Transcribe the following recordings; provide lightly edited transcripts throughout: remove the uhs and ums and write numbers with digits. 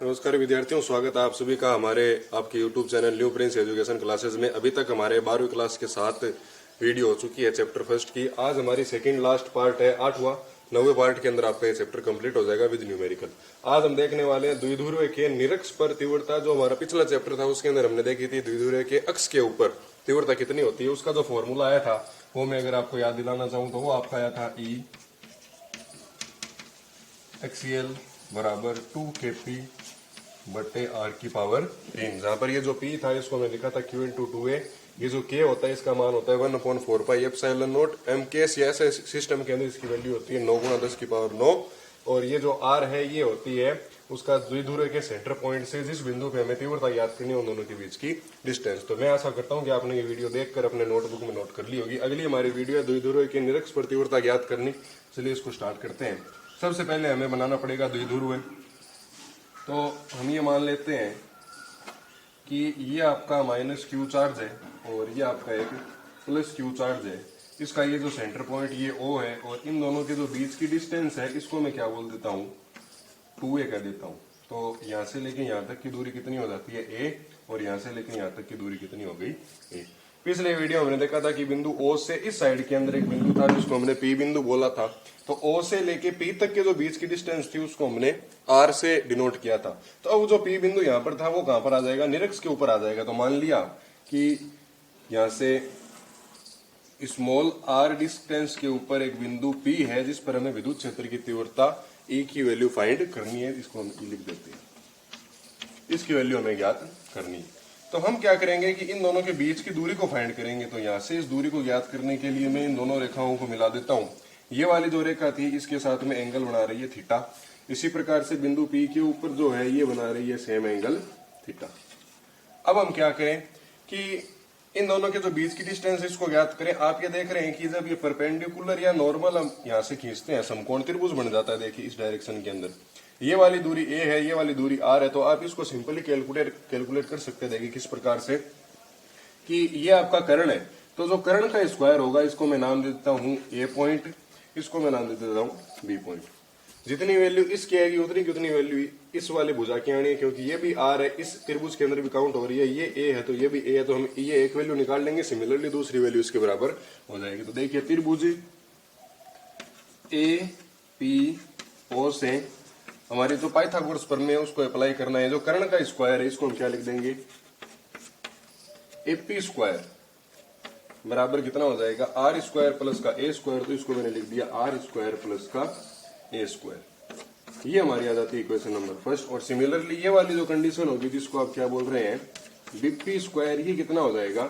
नमस्कार विद्यार्थियों, स्वागत है आप सभी का हमारे आपके YouTube channel new Prince education classes में। अभी तक हमारे 12वीं क्लास के 7 वीडियो हो चुकी है चैप्टर फर्स्ट की। आज हमारी सेकंड लास्ट पार्ट है 8वां। 9वें पार्ट के अंदर आपका ये चैप्टर कंप्लीट हो जाएगा विद न्यूमेरिकल। आज हम देखने वाले हैं द्विध्रुव के निरक्ष पर तीव्रता। जो हमारा पिछला चैप्टर था उसके अंदर हमने देखी थी द्विध्रुव के अक्ष के ऊपर तीव्रता कितनी होती है। उसका जो फॉर्मूला आया था वो मैं अगर आपको याद दिलाना चाहूँ तो वो आपका आया था E एक्सीएल बराबर 2kp बटे आर की पावर 3। जहां पर ये जो P था इसको मैं लिखा था Q इंटू 2A। ये जो K होता है इसका मान होता है 1/4 pi epsilon not M case. ऐसे सिस्टम के अंदर इसकी वैल्यू होती है 9 गुणा 10 की पावर 9। और ये जो R है ये होती है उसका द्विध्रुव के सेंटर पॉइंट से जिस बिंदु पे हमें तीव्रता याद करनी है उन दोनों के बीच की डिस्टेंस। तो मैं आशा करता हूँ कि आपने ये वीडियो देखकर अपने नोटबुक में नोट कर ली होगी। अगली हमारी वीडियो है द्विध्रुव के निरक्ष पर तीव्रता ज्ञात करनी। चलिए इसको स्टार्ट करते हैं। सबसे पहले हमें बनाना पड़ेगा द्विध्रुव। तो हम ये मान लेते हैं कि ये आपका -Q चार्ज है और ये आपका एक +Q चार्ज है। इसका ये जो सेंटर पॉइंट ये O है और इन दोनों के जो बीच की डिस्टेंस है इसको मैं क्या बोल देता हूँ 2A कह देता हूँ। तो यहाँ से लेके यहाँ तक की दूरी कितनी हो जाती है A और यहाँ से लेके यहाँ तक की दूरी कितनी हो गई A। पिछले वीडियो हमने देखा था कि बिंदु O से इस साइड के अंदर एक बिंदु था जिसको हमने P बिंदु बोला था। तो O से लेके P तक के जो बीच की डिस्टेंस थी उसको हमने R से डिनोट किया था। तो अब जो P बिंदु यहाँ पर था वो कहाँ पर आ जाएगा, निरक्ष के ऊपर आ जाएगा। तो मान लिया कि यहाँ से स्मॉल r डिस्टेंस के ऊपर एक बिंदु P है जिस पर हमें विद्युत क्षेत्र की तीव्रता E की वैल्यू फाइंड करनी है। इसको हम E लिख देते हैं, इसकी वैल्यू हमें ज्ञात करनी है। तो हम क्या करेंगे कि इन दोनों के बीच की दूरी को फाइंड करेंगे। तो यहाँ से इस दूरी को ज्ञात करने के लिए मैं इन दोनों रेखाओं को मिला देता हूँ। ये वाली जो रेखा थी इसके साथ में एंगल बना रही है थीटा। इसी प्रकार से बिंदु P के ऊपर जो है ये बना रही है सेम एंगल थीटा। अब हम क्या करें कि इन दोनों के जो बीच की डिस्टेंस इसको ज्ञात करें। आप ये देख रहे हैं कि जब ये परपेंडिकुलर या नॉर्मल हम यहाँ से खींचते हैं समकोण त्रिभुज बन जाता है। देखिए इस डायरेक्शन के अंदर ये वाली दूरी A है, ये वाली दूरी R है। तो आप इसको सिंपली कैलकुलेट कर सकते हैं। देखिए किस प्रकार से कि ये आपका कर्ण है। तो जो कर्ण का स्क्वायर होगा इसको मैं नाम दे देता हूँ A पॉइंट, इसको मैं नाम दे देता हूँ B पॉइंट। जितनी वैल्यू इसकी आएगी उतनी की उतनी वैल्यू इस वाले भुजा की आनी है, क्योंकि ये भी R है, इस त्रिभुज के अंदर भी काउंट हो रही है। ये A है तो ये भी A है, तो हम ये एक वैल्यू निकाल लेंगे। सिमिलरली दूसरी वैल्यू इसके बराबर हो जाएगी। तो देखिए त्रिभुज APO से हमारी जो पाइथागोरस प्रमेय है उसको अप्लाई करना है। जो कर्ण का स्क्वायर है इसको हम क्या लिख देंगे AP स्क्वायर बराबर कितना हो जाएगा R स्क्वायर प्लस का A स्क्वायर। तो इसको मैंने लिख दिया R स्क्वायर प्लस का A स्क्वायर। ये हमारी आ जाती है इक्वेशन नंबर फर्स्ट। और सिमिलरली ये वाली जो कंडीशन होगी जिसको आप क्या बोल रहे हैं BP स्क्वायर, ये कितना हो जाएगा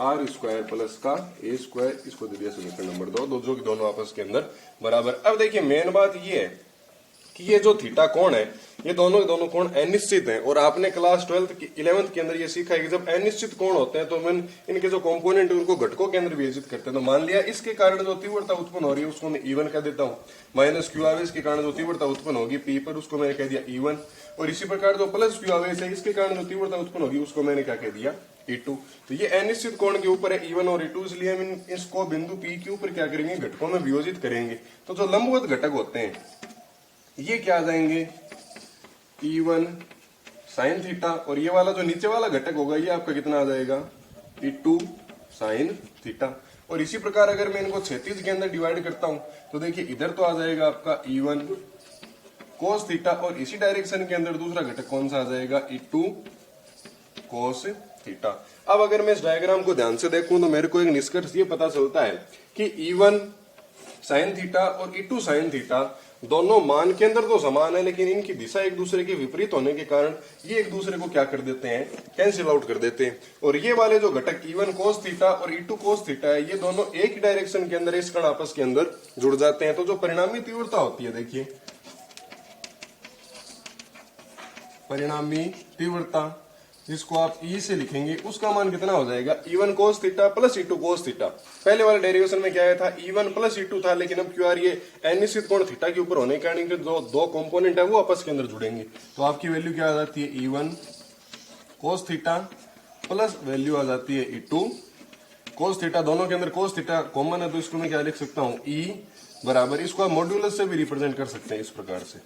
R स्क्वायर प्लस का A स्क्वायर। इसको दे दिया समीकरण नंबर 2, जो कि दोनों आपस के अंदर बराबर। अब देखिए मेन बात ये है कि ये जो थीटा कोण है ये दोनों के दोनों कोण अनिश्चित हैं। और आपने क्लास 11th के अंदर ये सीखा है कि जब अनिश्चित कोण होते हैं तो हम इनके जो कंपोनेंट है उनको घटकों के अंदर विभाजित करते हैं। तो मान लिया इसके कारण जो तीव्रता उत्पन्न हो रही है उसको मैं E1 कह देता हूँ। -Q आवेश के कारण जो तीव्रता उत्पन्न होगी P पर उसको मैंने कह दिया E1। और इसी प्रकार जो +Q आवेश है इसके कारण जो तीव्रता उत्पन्न होगी उसको मैंने क्या कह दिया E2। तो ये अनिश्चित कोण के ऊपर है E1 और E2, इसलिए हम इसको बिंदु P के ऊपर क्या करेंगे घटकों में विभाजित करेंगे। तो जो लंबवत घटक होते हैं ये क्या आ जाएंगे E1 साइन थीटा, और ये वाला जो नीचे वाला घटक होगा ये आपका कितना आ जाएगा E2 साइन थीटा। और इसी प्रकार अगर मैं इनको क्षैतिज के अंदर डिवाइड करता हूं तो देखिए इधर तो आ जाएगा आपका E1 कोस थीटा, और इसी डायरेक्शन के अंदर दूसरा घटक कौन सा आ जाएगा E2 कोस थीटा। अब अगर मैं इस डायग्राम को ध्यान से देखूं तो मेरे को एक निष्कर्ष ये पता चलता है कि E1 साइन थीटा और E2 साइन थीटा दोनों मान के अंदर तो समान है, लेकिन इनकी दिशा एक दूसरे के विपरीत होने के कारण ये एक दूसरे को क्या कर देते हैं कैंसिल आउट कर देते हैं। और ये वाले जो घटक E1 कोस थीटा और E2 कोस थीटा है ये दोनों एक ही डायरेक्शन के अंदर इस कण आपस के अंदर जुड़ जाते हैं। तो जो परिणामी तीव्रता होती है देखिए परिणामी तीव्रता जिसको आप E से लिखेंगे उसका मान कितना हो जाएगा E1 cos theta plus E2 cos theta. पहले वाले डेरिवेशन में क्या आया था E1 प्लस E2 था, लेकिन अब क्यों ये अनिश्चित कोण थीटा के ऊपर होने के कारण जो दो कंपोनेंट है वो आपस के अंदर जुड़ेंगे। तो आपकी वैल्यू क्या आ जाती है E1 cos theta plus value आ जाती है E2 कोस थीटा। दोनों के अंदर कोस थीटा कॉमन है तो इसको मैं क्या लिख सकता हूँ E बराबर, इसको आप मॉड्यूलस से भी रिप्रेजेंट कर सकते हैं इस प्रकार से।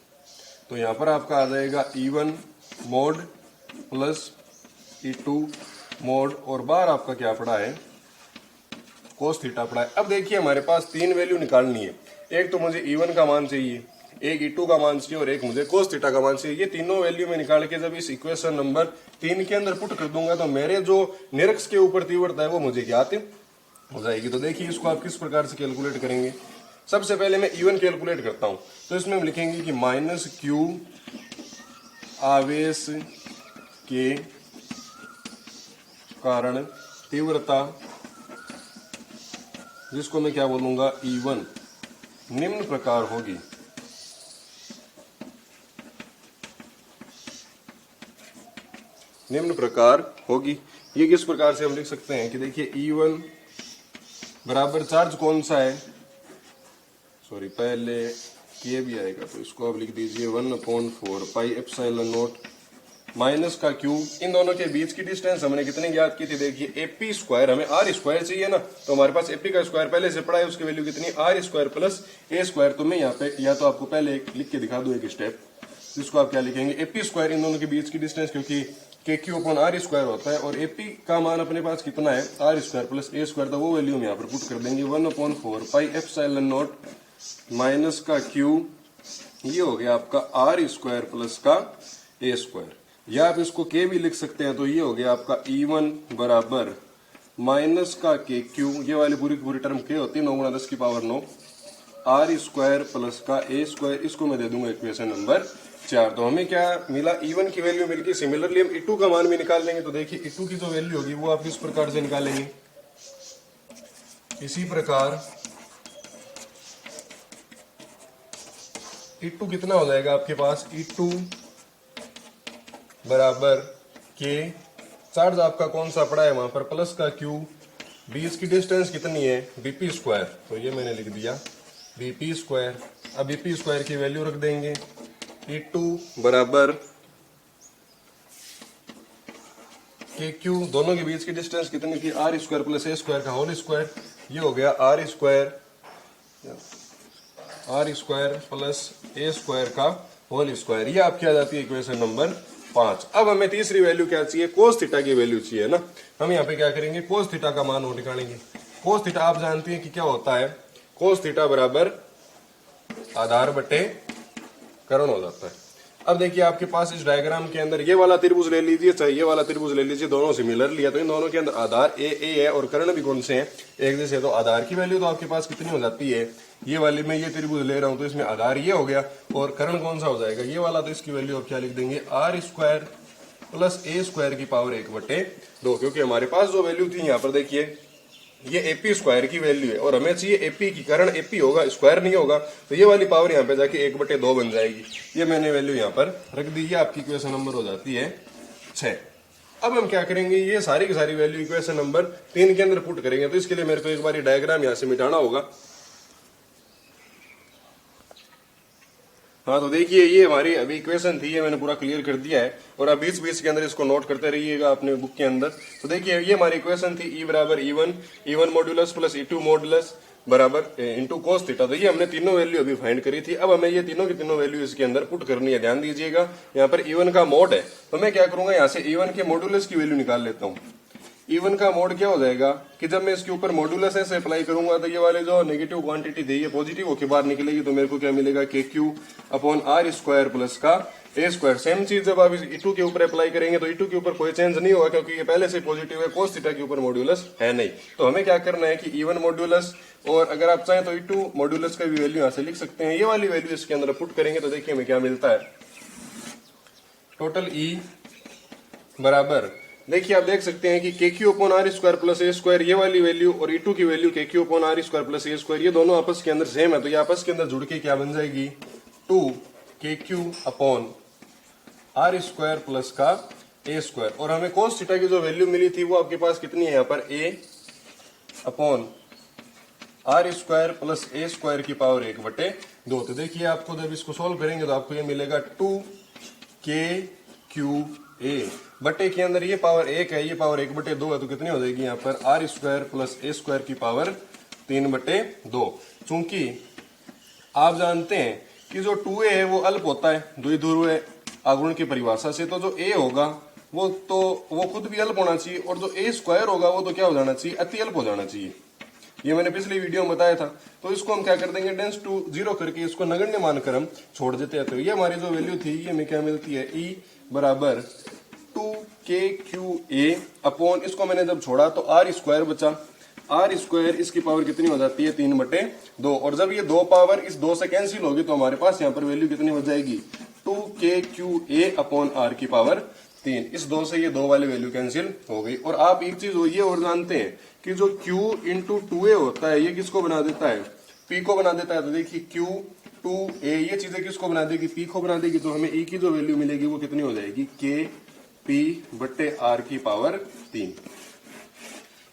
तो यहाँ पर आपका आ जाएगा E1 mode plus E2 mode और बाहर आपका क्या पड़ा है, कोस थीटा पड़ा है। अब देखिए हमारे पास तीन वैल्यू निकालनी है, एक तो मुझे E1 का मान चाहिए, एक E2 का मान चाहिए और एक मुझे कोस थीटा का मान चाहिए। ये तीनों वैल्यू में निकाल के जब इस इक्वेशन नंबर 3 के अंदर पुट कर दूंगा तो मेरे जो निरक्ष के ऊपर तीव्रता है वो मुझे ज्ञात हो जाएगी। तो देखिए इसको आप किस प्रकार से कैलकुलेट करेंगे। सबसे पहले मैं E1 कैलकुलेट करता हूं, तो इसमें हम लिखेंगे कि -q आवेश के कारण तीव्रता, जिसको मैं क्या बोलूंगा E1, निम्न प्रकार होगी। निम्न प्रकार होगी। ये किस प्रकार से हम लिख सकते हैं कि देखिए E1 बराबर चार्ज कौन सा है, सॉरी पहले के भी आएगा तो इसको आप लिख दीजिए 1/4 पाई एप्सिलॉन नॉट माइनस का क्यू। इन दोनों के बीच की डिस्टेंस हमने कितनी ज्ञात की थी, देखिए एपी स्क्वायर, हमें आर स्क्वायर चाहिए ना, तो हमारे पास एपी का स्क्वायर पहले से पड़ा है, उसकी वैल्यू कितनी r square plus a square. तो मैं यहाँ पे या तो आपको पहले लिख के दिखा दूं एक स्टेप, जिसको आप क्या लिखेंगे एपी स्क्वायर, इन दोनों के बीच की डिस्टेंस क्योंकि के क्यू अपॉन आर स्क्वायर होता है और एपी का मान अपने पास कितना है r square plus a square, तो वो वैल्यू हम यहाँ पर पुट कर देंगे 1/4 पाई एप्सिलॉन नॉट माइनस का क्यू, ये हो गया आपका आर स्क्वायर प्लस का ए स्क्वायर, या आप इसको के भी लिख सकते हैं, तो ये हो गया आपका E1 बराबर माइनस का के क्यू, ये वाली पूरी की पूरी टर्म के होती है 9 गुणा 10 की पावर 9 आर स्क्वायर प्लस का ए स्क्वायर, इसको मैं दे दूंगा इक्वेशन नंबर 4। तो हमें क्या मिला, E1 की वैल्यू मिल गई। सिमिलरली हम E2 का मान भी निकाल लेंगे, तो देखिए E2 की जो वैल्यू होगी वो आप किस प्रकार से निकालेंगे, इसी प्रकार E2 कितना हो जाएगा आपके पास, E2 बराबर के, चार्ज आपका कौन सा पड़ा है वहां पर प्लस का क्यू, बीच की डिस्टेंस कितनी है बीपी स्क्वायर, तो ये मैंने लिख दिया बीपी स्क्वायर। अब बीपी स्क्वायर की वैल्यू रख देंगे, E2 बराबर के क्यू, दोनों के बीच की डिस्टेंस कितनी थी r square plus a square का होल स्क्वायर, ये हो गया r square plus a square का होल स्क्वायर। ये आपकी आ जाती है इक्वेशन नंबर 5। अब हमें तीसरी वैल्यू क्या चाहिए, कोस थीटा की वैल्यू चाहिए ना। हम यहाँ पे क्या करेंगे, कोस थीटा का मान निकालेंगे। कोस थीटा आप जानते हैं कि क्या होता है, कोस थीटा बराबर आधार बटे करण हो जाता है। अब देखिए आपके पास इस डायग्राम के अंदर ये वाला त्रिभुज ले लीजिए चाहे ये वाला त्रिभुज ले लीजिए, दोनों सिमिलर लिया, तो इन दोनों के अंदर आधार ए है और कर्ण भी कौन से हैं, एक जैसे। तो आधार की वैल्यू तो आपके पास कितनी हो जाती है, ये वाली में ये त्रिभुज ले रहा हूं तो इसमें आधार ये हो गया और कर्ण कौन सा हो जाएगा ये वाला, तो इसकी वैल्यू आप क्या लिख देंगे r square plus a square की पावर 1/2, क्योंकि हमारे पास जो वैल्यू थी यहाँ पर देखिए ये एपी स्क्वायर की वैल्यू है और हमें चाहिए एपी की, कारण एपी होगा स्क्वायर नहीं होगा, तो ये वाली पावर यहाँ पे जाके 1/2 बन जाएगी। ये मैंने वैल्यू यहाँ पर रख दी, ये आपकी इक्वेशन नंबर हो जाती है 6। अब हम क्या करेंगे, ये सारी की सारी वैल्यू इक्वेशन नंबर 3 के अंदर पुट करेंगे, तो इसके लिए मेरे को एक बार डायग्राम यहाँ से मिटाना होगा। हाँ तो देखिए ये हमारी अभी इक्वेशन थी, ये मैंने पूरा क्लियर कर दिया है और अब बीच बीच के अंदर इसको नोट करते रहिएगा अपने बुक के अंदर। तो देखिए ये हमारी इक्वेशन थी, E बराबर E1 modulus plus E2 modulus बराबर इनटू कोस थीटा। तो ये हमने तीनों वैल्यू अभी फाइंड करी थी। अब हमें ये तीनों की तीनों वैल्यू इसके अंदर पुट करनी है। ध्यान दीजिएगा यहाँ पर E1 का मोड है, तो मैं क्या करूंगा यहाँ से E1 के मॉड्यूलस की वैल्यू निकाल लेता हूँ। E1 का मोड क्या हो जाएगा कि जब मैं इसके ऊपर मॉड्यूलस ऐसे अप्लाई करूंगा तो ये वाले जो नेगेटिव क्वांटिटी थी ये पॉजिटिव होकर बाहर निकलेगी, तो मेरे को क्या मिलेगा k q upon r square plus का ए स्क्वायर। सेम चीज जब आप E2 के ऊपर अप्लाई करेंगे तो E2 के ऊपर कोई चेंज नहीं होगा क्योंकि ये पहले से पॉजिटिव है, कोस थीटा के ऊपर मॉड्यूलस है नहीं। तो हमें क्या करना है कि E1 मॉड्यूलस और अगर आप चाहें तो E2 मॉड्यूलस का भी वैल्यू यहाँ से लिख सकते हैं, ये वाली वैल्यू इसके अंदर पुट करेंगे तो देखिए हमें क्या मिलता है। टोटल E बराबर देखिए आप देख सकते हैं कि k q upon r square plus a square ये वाली वैल्यू और E2 की वैल्यू k q upon r square plus a square ये दोनों आपस के अंदर सेम है, तो ये आपस के अंदर जुड़ के क्या बन जाएगी 2 k q upon r square plus का ए स्क्वायर। और हमें कोस थीटा की जो वैल्यू मिली थी वो आपके पास कितनी है यहाँ पर a upon r square plus a square की पावर 1/2। तो देखिए आपको जब इसको सोल्व करेंगे तो आपको ये मिलेगा 2 के क्यू ए बटे के अंदर ये पावर 1 है, ये पावर 1/2 है, तो कितनी हो जाएगी यहाँ पर r square plus a square की पावर 3/2। चूंकि आप जानते हैं कि जो 2a है वो अल्प होता है द्विध्रुवीय आघूर्ण की परिभाषा से, तो जो a होगा वो खुद भी अल्प होना चाहिए, और जो a स्क्वायर होगा वो तो क्या हो जाना चाहिए, अति अल्प हो जाना चाहिए। ये मैंने पिछली वीडियो में बताया था। तो इसको हम क्या कर देंगे, टेंस टू 0 करके इसको नगण्य मानकर हम छोड़ देते हैं। तो ये हमारी जो वैल्यू थी ये हमें क्या मिलती है, E बराबर 2KQA अपॉन, इसको मैंने जब छोड़ा तो R स्क्वायर बचा, R स्क्वायर इसकी पावर कितनी हो जाती है, 3/2, और जब ये 2 पावर इस 2 से कैंसिल होगी तो हमारे पास यहाँ पर वैल्यू कितनी हो जाएगी, 2KQA अपॉन R की पावर 3। इस 2 से ये 2 वाली वैल्यू कैंसिल हो गई। और आप एक चीज ये और जानते हैं कि जो Q इंटू 2A होता है ये किसको बना देता है, P को बना देता है। तो देखिए Q 2A ये चीजें किसको बना देगी, P को बना देगी। तो हमें E की जो वैल्यू मिलेगी वो कितनी हो जाएगी, KP/R की पावर 3।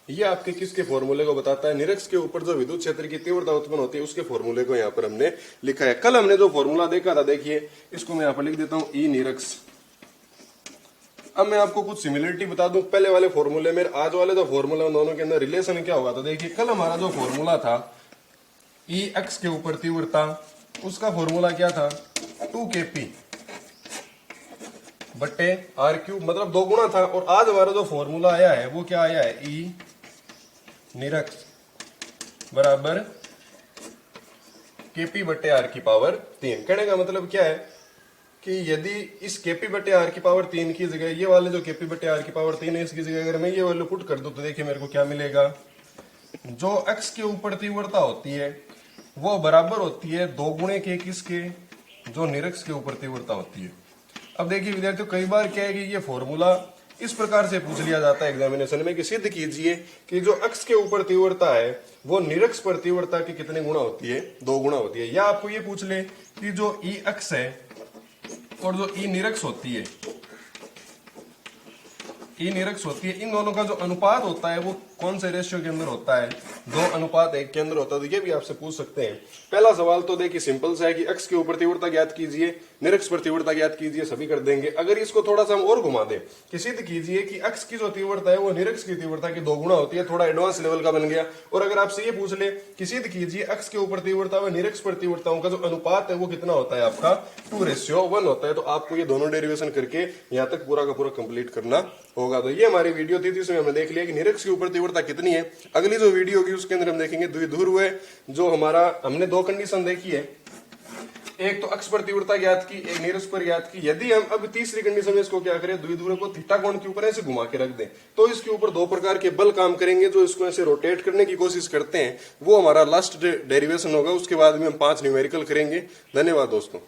ये आपके किसके फॉर्मूले को बताता है, निरक्ष के ऊपर जो विद्युत क्षेत्र की तीव्रता उत्पन्न होती है उसके फॉर्मूले को यहाँ पर हमने लिखा है। कल हमने जो फॉर्मूला देखा था, देखिए इसको मैं यहाँ पर लिख देता हूँ, E निरक्ष। अब मैं आपको कुछ सिमिलरिटी बता दूं पहले वाले फॉर्मूले में, आज वाले जो फॉर्मूला उन दोनों के अंदर रिलेशन क्या होगा। तो देखिए कल हमारा जो फॉर्मूला था E x के ऊपर तीव्रता, उसका फॉर्मूला क्या था, 2kp बट्टे r3, मतलब 2 गुना था। और आज हमारा जो फॉर्मूला आया है वो क्या आया है, E निरक्ष बराबर kp बट्टे r की पावर 3। कहने का मतलब क्या है कि यदि इस kp बटे r की पावर 3 की जगह ये वाले जो kp बटे r की पावर 3 है इसकी जगह अगर मैं ये वैल्यू पुट कर दूं तो देखिए मेरे को क्या मिलेगा, जो x के ऊपर तीव्रता होती है वो बराबर होती है 2 गुणे के किसके, जो निरक्ष के ऊपर तीव्रता होती है। अब देखिए विद्यार्थियों, कई बार क्या है कि ये फॉर्मूला इस प्रकार से पूछ लिया जाता है एग्जामिनेशन में कि सिद्ध कीजिए कि जो x के ऊपर तीव्रता है वो निरक्ष पर तीव्रता की कितने गुना होती है, 2 गुना होती है। या आपको ये पूछ ले कि जो Ex है और जो E निरक्ष होती है, E निरक्ष होती है, इन दोनों का जो अनुपात होता है वो कौन से रेशियो के अंदर होता है, 2:1 के अंदर होता है। तो ये भी आपसे पूछ सकते हैं। पहला सवाल तो देखिए सिंपल सा है कि x के ऊपर तीव्रता ज्ञात कीजिए, निरक्ष पर तीव्रता ज्ञात कीजिए, सभी कर देंगे। अगर इसको थोड़ा सा हम और घुमा दें कि सिद्ध कीजिए कि x की जो तीव्रता है वो निरक्ष की तीव्रता की 2 गुना होती है, थोड़ा एडवांस लेवल का बन गया। और अगर आपसे ये पूछ ले कि सिद्ध कीजिए x के ऊपर तीव्रता व निरक्ष पर तीव्रताओं का जो अनुपात है वो कितना होता है, आपका 2:1 होता है। तो आपको ये दोनों डेरिवेशन करके यहाँ तक पूरा का पूरा कंप्लीट करना होगा। तो ये हमारी वीडियो थी जिसमें हमने देख लिया कि निरक्ष के ऊपर तीव्रता कितनी है। अगली जो वीडियो होगी उसके अंदर हम देखेंगे द्विध्रुव है, जो हमारा हमने 2 कंडीशन देखी है, एक तो अक्ष पर तीव्रता ज्ञात की, एक निरक्ष पर ज्ञात की। यदि हम अब तीसरी कंडीशन में इसको क्या करें, द्विध्रुव को थीटा कोण के ऊपर ऐसे घुमा के रख दें तो इसके ऊपर 2 प्रकार के बल काम करेंगे जो इसको ऐसे रोटेट करने की कोशिश करते हैं। वो हमारा लास्ट डेरिवेशन होगा। उसके बाद में हम 5 न्यूमेरिकल करेंगे। धन्यवाद दोस्तों।